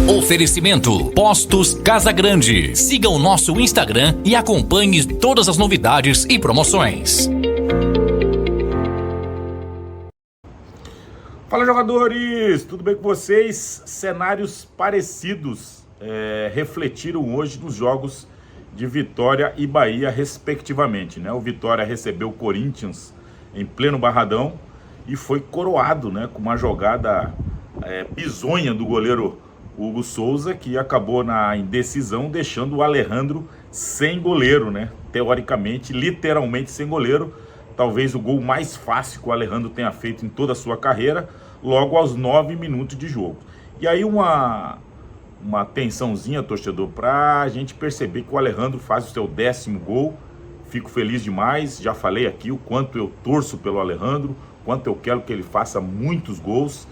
Oferecimento Postos Casa Grande. Siga o nosso Instagram e acompanhe todas as novidades e promoções. Fala, jogadores, tudo bem com vocês? Cenários parecidos refletiram hoje nos jogos de Vitória e Bahia, respectivamente, né? O Vitória recebeu o Corinthians em pleno Barradão e foi coroado, né, com uma jogada bizonha do goleiro Hugo Souza, que acabou na indecisão deixando o Alejandro sem goleiro, né? Teoricamente, literalmente sem goleiro. Talvez o gol mais fácil que o Alejandro tenha feito em toda a sua carreira, logo aos 9 minutos de jogo. E aí uma tensãozinha, torcedor, para a gente perceber que o Alejandro faz o seu 10º gol. Fico feliz demais, já falei aqui o quanto eu torço pelo Alejandro, quanto eu quero que ele faça muitos gols.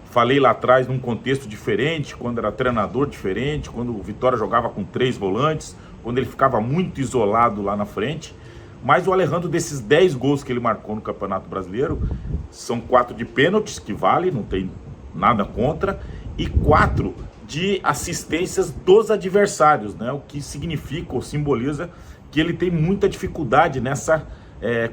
Falei lá atrás num contexto diferente, quando era treinador diferente, quando o Vitória jogava com 3 volantes, quando ele ficava muito isolado lá na frente. Mas o Alejandro, desses 10 gols que ele marcou no Campeonato Brasileiro, são 4 de pênaltis, que vale, não tem nada contra, e 4 de assistências dos adversários, né? O que significa ou simboliza que ele tem muita dificuldade nessa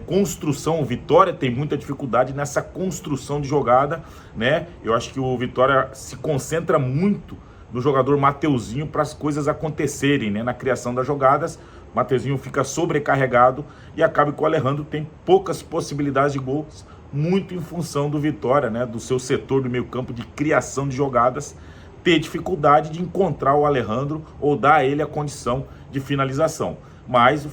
construção. O Vitória tem muita dificuldade nessa construção de jogada, né? Eu acho que o Vitória se concentra muito no jogador Mateuzinho para as coisas acontecerem, né? Na criação das jogadas, Mateuzinho fica sobrecarregado e acaba que o Alejandro tem poucas possibilidades de gols, muito em função do Vitória, né? Do seu setor do meio campo de criação de jogadas, ter dificuldade de encontrar o Alejandro ou dar a ele a condição de finalização. Mas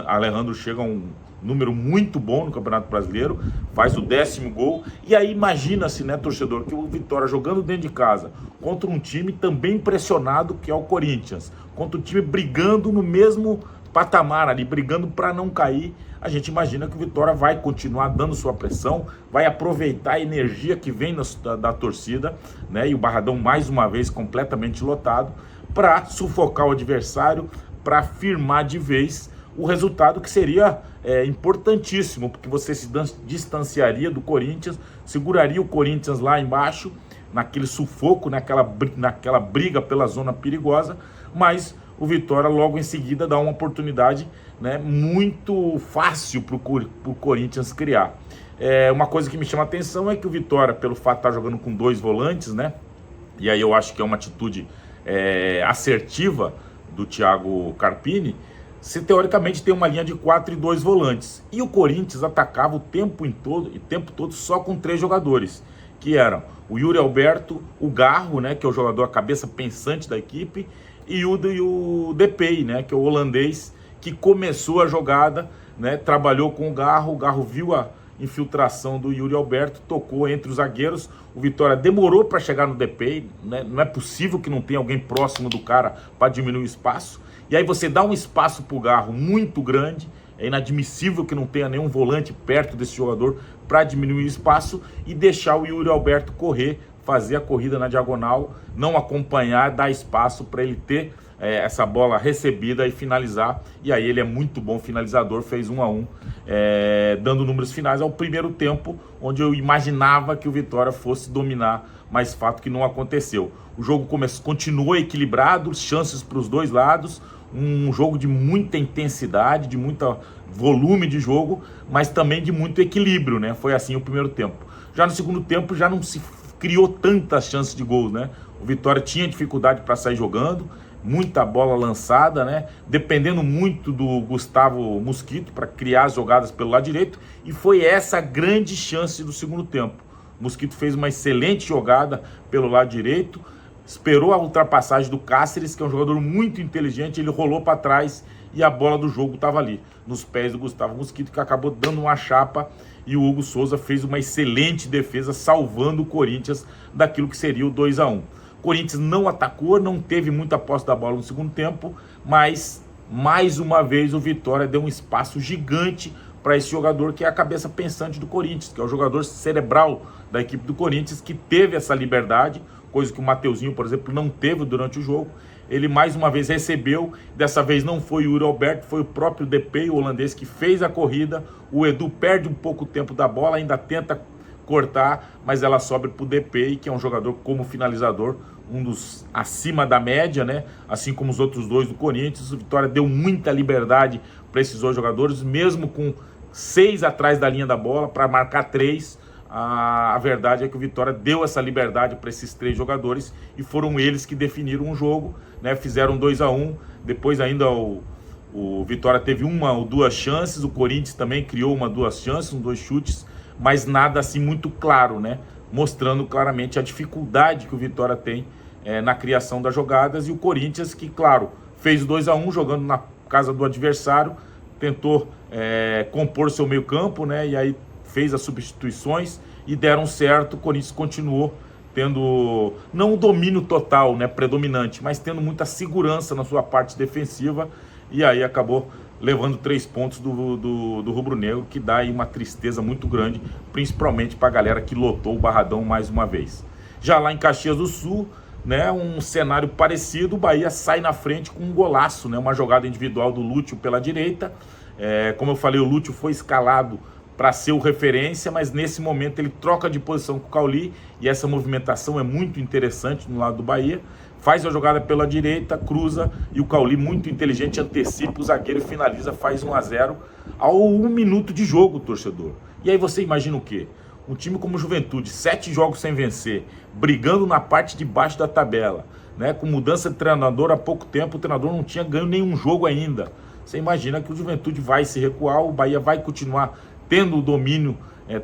Alejandro chega a um número muito bom no Campeonato Brasileiro, faz o 10º gol, e aí imagina-se, né, torcedor, que o Vitória jogando dentro de casa, contra um time também pressionado, que é o Corinthians, contra um time brigando no mesmo patamar ali, brigando para não cair. A gente imagina que o Vitória vai continuar dando sua pressão, vai aproveitar a energia que vem da torcida, né, e o Barradão mais uma vez completamente lotado, para sufocar o adversário, para firmar de vez o resultado, que seria importantíssimo, porque você se distanciaria do Corinthians, seguraria o Corinthians lá embaixo, naquele sufoco, naquela briga pela zona perigosa, mas o Vitória logo em seguida dá uma oportunidade, né, muito fácil para o Corinthians criar. Uma coisa que me chama a atenção é que o Vitória, pelo fato de estar jogando com 2 volantes, né, e aí eu acho que é uma atitude assertiva do Thiago Carpini, se teoricamente tem uma linha de 4 e 2 volantes. E o Corinthians atacava o tempo todo só com 3 jogadores, que eram o Yuri Alberto, o Garro, né, que é o jogador, a cabeça pensante da equipe, e o Depay, né, que é o holandês, que começou a jogada, né, trabalhou com o Garro viu a infiltração do Yuri Alberto, tocou entre os zagueiros. O Vitória demorou para chegar no Depay, né? Não é possível que não tenha alguém próximo do cara para diminuir o espaço. E aí você dá um espaço para o Garro muito grande. É inadmissível que não tenha nenhum volante perto desse jogador para diminuir o espaço e deixar o Yuri Alberto correr, fazer a corrida na diagonal, não acompanhar, dar espaço para ele ter essa bola recebida e finalizar. E aí ele é muito bom finalizador, fez 1-1, dando números finais ao primeiro tempo, onde eu imaginava que o Vitória fosse dominar, mas fato que não aconteceu. O jogo continuou equilibrado, chances para os dois lados, um jogo de muita intensidade, de muito volume de jogo, mas também de muito equilíbrio, né? Foi assim o primeiro tempo. Já no segundo tempo já não se criou tantas chances de gols, né? O Vitória tinha dificuldade para sair jogando, muita bola lançada, né? Dependendo muito do Gustavo Mosquito para criar as jogadas pelo lado direito, e foi essa a grande chance do segundo tempo. O Mosquito fez uma excelente jogada pelo lado direito, esperou a ultrapassagem do Cáceres, que é um jogador muito inteligente, ele rolou para trás e a bola do jogo estava ali, nos pés do Gustavo Mosquito, que acabou dando uma chapa, e o Hugo Souza fez uma excelente defesa, salvando o Corinthians daquilo que seria o 2-1. O Corinthians não atacou, não teve muita posse da bola no segundo tempo, mas mais uma vez o Vitória deu um espaço gigante para esse jogador que é a cabeça pensante do Corinthians, que é o jogador cerebral da equipe do Corinthians, que teve essa liberdade, coisa que o Mateuzinho, por exemplo, não teve durante o jogo. Ele mais uma vez recebeu, dessa vez não foi o Yuri Alberto, foi o próprio Depay, o holandês, que fez a corrida. O Edu perde um pouco o tempo da bola, ainda tenta cortar, mas ela sobra para o DP, que é um jogador como finalizador, um dos acima da média, né? Assim como os outros dois do Corinthians. O Vitória deu muita liberdade para esses dois jogadores, mesmo com 6 atrás da linha da bola, para marcar 3. A verdade é que o Vitória deu essa liberdade para esses 3 jogadores e foram eles que definiram o jogo, né? Fizeram 2-1. Depois ainda o Vitória teve 1 ou 2 chances, o Corinthians também criou 1 ou 2 chances, 2 chutes, mas nada assim muito claro, né? Mostrando claramente a dificuldade que o Vitória tem na criação das jogadas, e o Corinthians que, claro, fez 2-1 jogando na casa do adversário, tentou compor seu meio campo, né? E aí fez as substituições e deram certo. O Corinthians continuou tendo, não o domínio total, né, predominante, mas tendo muita segurança na sua parte defensiva, e aí acabou levando 3 pontos do rubro-negro, que dá aí uma tristeza muito grande, principalmente para a galera que lotou o Barradão mais uma vez. Já lá em Caxias do Sul, né, um cenário parecido, o Bahia sai na frente com um golaço, né, uma jogada individual do Lúcio pela direita. Como eu falei, o Lúcio foi escalado para ser o referência, mas nesse momento ele troca de posição com o Cauli, e essa movimentação é muito interessante no lado do Bahia. Faz a jogada pela direita, cruza, e o Cauli, muito inteligente, antecipa o zagueiro e finaliza, faz 1-0 ao 1 minuto de jogo, torcedor. E aí você imagina o quê? Um time como o Juventude, 7 jogos sem vencer, brigando na parte de baixo da tabela, né? Com mudança de treinador há pouco tempo, o treinador não tinha ganho nenhum jogo ainda. Você imagina que o Juventude vai se recuar, o Bahia vai continuar tendo o domínio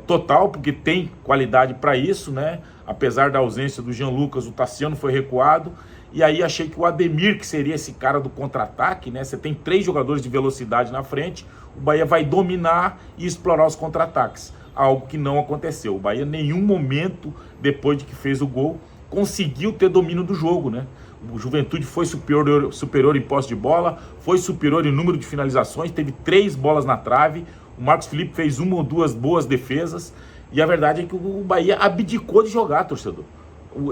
total, porque tem qualidade para isso, né? Apesar da ausência do Jean Lucas, o Tassiano foi recuado, e aí achei que o Ademir, que seria esse cara do contra-ataque, né? Você tem 3 jogadores de velocidade na frente, o Bahia vai dominar e explorar os contra-ataques, algo que não aconteceu. O Bahia, em nenhum momento, depois de que fez o gol, conseguiu ter domínio do jogo, né? O Juventude foi superior em posse de bola, foi superior em número de finalizações, teve 3 bolas na trave. O Marcos Felipe fez 1 ou 2 boas defesas, e a verdade é que o Bahia abdicou de jogar, torcedor.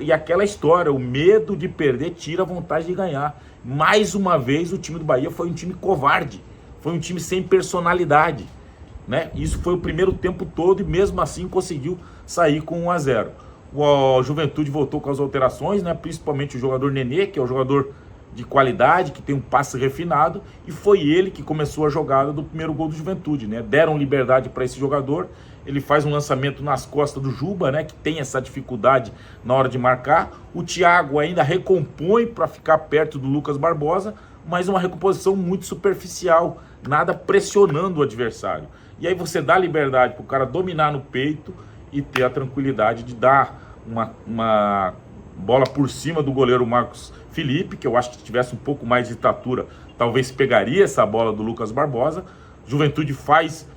E aquela história, o medo de perder tira a vontade de ganhar. Mais uma vez o time do Bahia foi um time covarde, foi um time sem personalidade, né? Isso foi o primeiro tempo todo, e mesmo assim conseguiu sair com 1-0. O Juventude voltou com as alterações, né? Principalmente o jogador Nenê, que é o jogador de qualidade, que tem um passe refinado, e foi ele que começou a jogada do primeiro gol do Juventude, né? Deram liberdade para esse jogador, ele faz um lançamento nas costas do Juba, né? Que tem essa dificuldade na hora de marcar. O Thiago ainda recompõe para ficar perto do Lucas Barbosa, mas uma recomposição muito superficial, nada pressionando o adversário. E aí você dá liberdade para o cara dominar no peito e ter a tranquilidade de dar uma bola por cima do goleiro Marcos Felipe, que eu acho que se tivesse um pouco mais de estatura, talvez pegaria essa bola do Lucas Barbosa. Juventude faz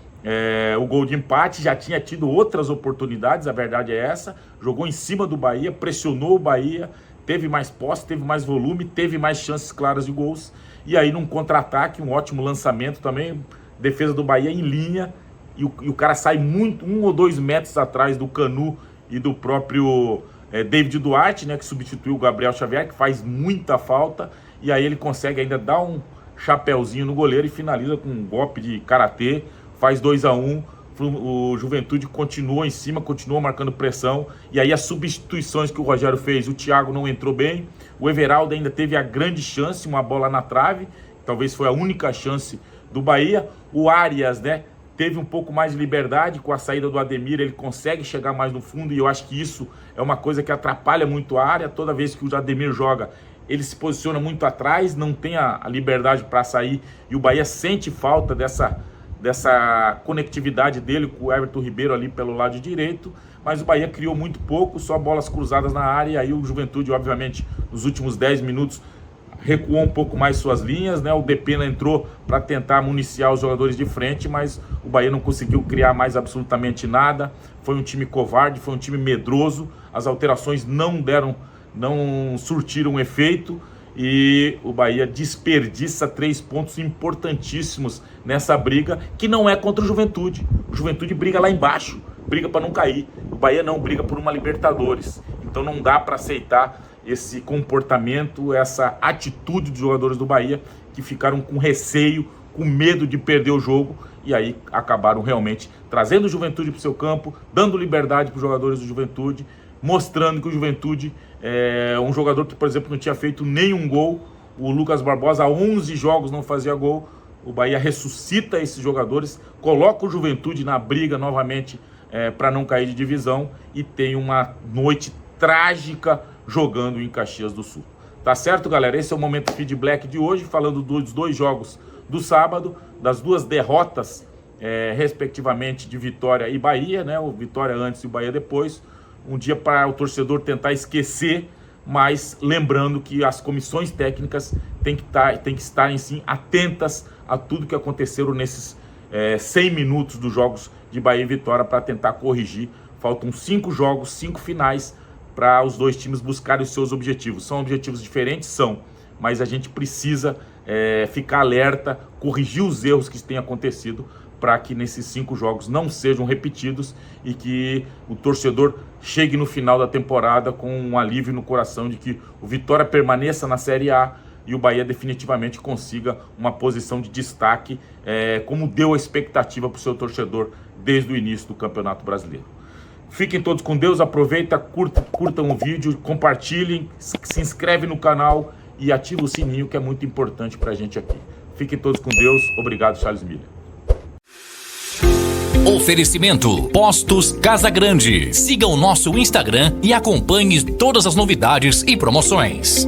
o gol de empate, já tinha tido outras oportunidades, a verdade é essa, jogou em cima do Bahia, pressionou o Bahia, teve mais posse, teve mais volume, teve mais chances claras de gols, e aí num contra-ataque, um ótimo lançamento também, defesa do Bahia em linha, e o cara sai muito, 1 ou 2 metros atrás do Canu e do próprio David Duarte, né, que substituiu o Gabriel Xavier, que faz muita falta, e aí ele consegue ainda dar um chapéuzinho no goleiro e finaliza com um golpe de karatê, faz 2-1, o Juventude continua em cima, continua marcando pressão, e aí as substituições que o Rogério fez, o Thiago não entrou bem, o Everaldo ainda teve a grande chance, uma bola na trave, talvez foi a única chance do Bahia, o Arias, né, teve um pouco mais de liberdade com a saída do Ademir, ele consegue chegar mais no fundo, e eu acho que isso é uma coisa que atrapalha muito a área. Toda vez que o Ademir joga, ele se posiciona muito atrás, não tem a liberdade para sair, e o Bahia sente falta dessa conectividade dele com o Everton Ribeiro ali pelo lado direito, mas o Bahia criou muito pouco, só bolas cruzadas na área, e aí o Juventude, obviamente, nos últimos 10 minutos, recuou um pouco mais suas linhas, né? O Depena entrou para tentar municiar os jogadores de frente, mas o Bahia não conseguiu criar mais absolutamente nada. Foi um time covarde, foi um time medroso. As alterações não surtiram efeito, e o Bahia desperdiça 3 pontos importantíssimos nessa briga, que não é contra o Juventude. O Juventude briga lá embaixo, briga para não cair. O Bahia não, briga por uma Libertadores. Então não dá para aceitar esse comportamento, essa atitude dos jogadores do Bahia, que ficaram com receio com medo de perder o jogo, e aí acabaram realmente trazendo o Juventude para o seu campo, dando liberdade para os jogadores do Juventude, mostrando que o Juventude é um jogador que, por exemplo, não tinha feito nenhum gol. O Lucas Barbosa, há 11 jogos não fazia gol. O Bahia ressuscita esses jogadores, coloca o Juventude na briga novamente para não cair de divisão, e tem uma noite trágica jogando em Caxias do Sul. Tá certo, galera? Esse é o Momento Feedback de hoje, falando dos 2 jogos do sábado, das 2 derrotas, respectivamente, de Vitória e Bahia, né? O Vitória antes e o Bahia depois. Um dia para o torcedor tentar esquecer, mas lembrando que as comissões técnicas têm que estar sim, atentas a tudo que aconteceram nesses 100 minutos dos jogos de Bahia e Vitória, para tentar corrigir. Faltam 5 jogos, 5 finais, para os 2 times buscarem os seus objetivos. São objetivos diferentes? São, mas a gente precisa ficar alerta, corrigir os erros que têm acontecido, para que nesses 5 jogos não sejam repetidos e que o torcedor chegue no final da temporada com um alívio no coração de que o Vitória permaneça na Série A e o Bahia definitivamente consiga uma posição de destaque, como deu a expectativa para o seu torcedor desde o início do Campeonato Brasileiro. Fiquem todos com Deus, aproveita, curtam o vídeo, compartilhem, se inscreve no canal e ativa o sininho, que é muito importante para a gente aqui. Fiquem todos com Deus, obrigado, Charles Miller. Oferecimento Postos Casa Grande. Siga o nosso Instagram e acompanhe todas as novidades e promoções.